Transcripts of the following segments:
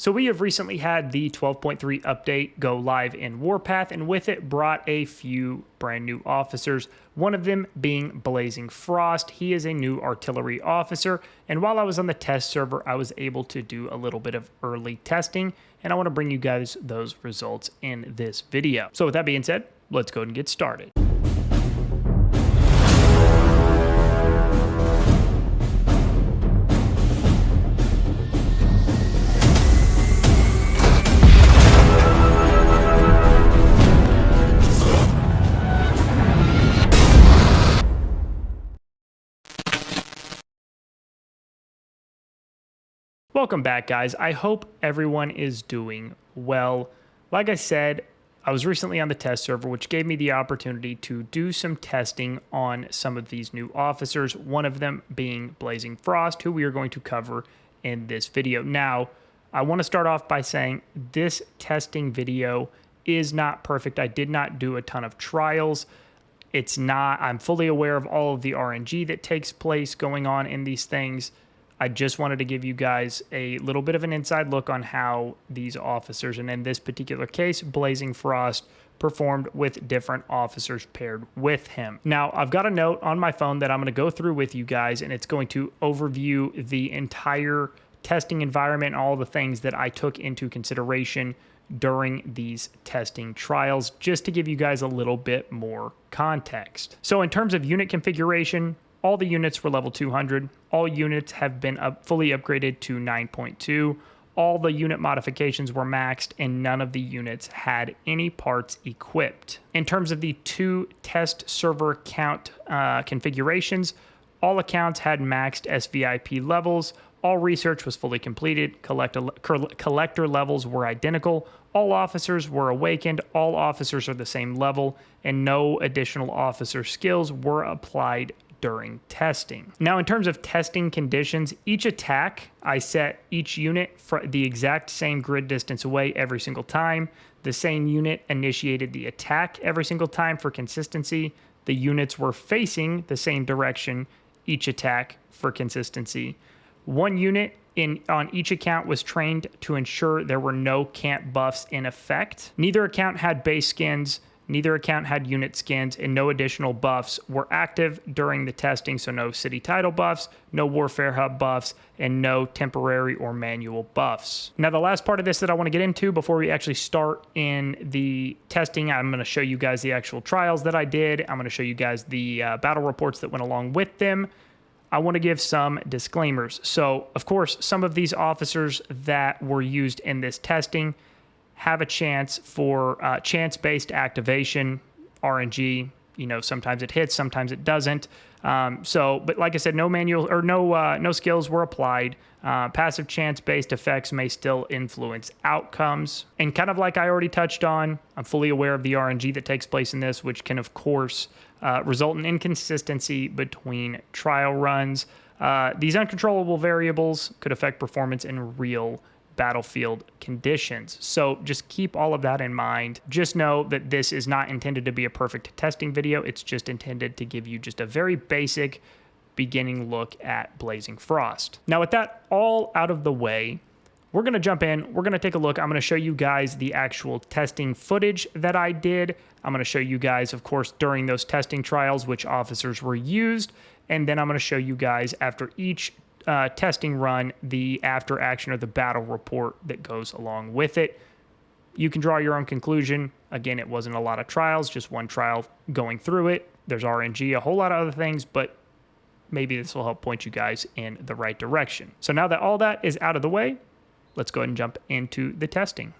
So we have recently had the 12.3 update go live in Warpath, and with it brought a few brand new officers, one of them being Blazing Frost. He is a new artillery officer, and while I was on the test server, I was able to do a little bit of early testing, and I want to bring you guys those results in this video. So with that being said, let's go ahead and get started. Welcome back, guys. I hope everyone is doing well. Like I said, I was recently on the test server, which gave me the opportunity to do some testing on some of these new officers, one of them being Blazing Frost, who we are going to cover in this video. Now, I want to start off by saying this testing video is not perfect. I did not do a ton of trials. I'm fully aware of all of the RNG that takes place going on in these things. I just wanted to give you guys a little bit of an inside look on how these officers, and in this particular case, Blazing Frost, performed with different officers paired with him. Now, I've got a note on my phone that I'm going to go through with you guys, and it's going to overview the entire testing environment and all the things that I took into consideration during these testing trials, just to give you guys a little bit more context. So in terms of unit configuration, all the units were level 200. All units have been fully upgraded to 9.2. All the unit modifications were maxed, and none of the units had any parts equipped. In terms of the two test server account configurations, all accounts had maxed SVIP levels. All research was fully completed. Collector levels were identical. All officers were awakened. All officers are the same level, and no additional officer skills were applied during testing. Now, in terms of testing conditions, each attack, I set each unit for the exact same grid distance away every single time. The same unit initiated the attack every single time for consistency. The units were facing the same direction each attack for consistency. One unit on each account was trained to ensure there were no camp buffs in effect. Neither account had base skins. Neither account had unit skins, and no additional buffs were active during the testing, so no city title buffs, no warfare hub buffs, and no temporary or manual buffs. Now, the last part of this that I want to get into before we actually start in the testing, I'm going to show you guys the actual trials that I did. I'm going to show you guys the battle reports that went along with them. I want to give some disclaimers. So, of course, some of these officers that were used in this testing have a chance for chance-based activation, RNG. You know, sometimes it hits, sometimes it doesn't. But like I said, no manual or no skills were applied. Passive chance-based effects may still influence outcomes. And kind of like I already touched on, I'm fully aware of the RNG that takes place in this, which can, of course, result in inconsistency between trial runs. These uncontrollable variables could affect performance in real battlefield conditions. So just keep all of that in mind. Just know that this is not intended to be a perfect testing video. It's just intended to give you just a very basic beginning look at Blazing Frost. Now, with that all out of the way, we're going to jump in. We're going to take a look. I'm going to show you guys the actual testing footage that I did. I'm going to show you guys, of course, during those testing trials, which officers were used. And then I'm going to show you guys after each testing run, the after action or the battle report that goes along with it. You can draw your own conclusion. Again, it wasn't a lot of trials, just one trial going through it. There's RNG, a whole lot of other things, but maybe this will help point you guys in the right direction. So now that all that is out of the way, let's go ahead and jump into the testing.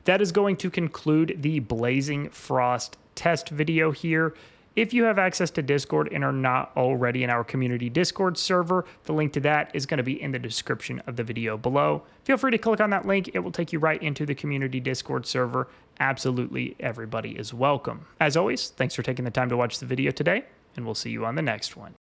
That is going to conclude the Blazing Frost test video here. If you have access to Discord and are not already in our community Discord server, the link to that is going to be in the description of the video below. Feel free to click on that link. It will take you right into the community Discord server. Absolutely everybody is welcome. As always, thanks for taking the time to watch the video today, and we'll see you on the next one.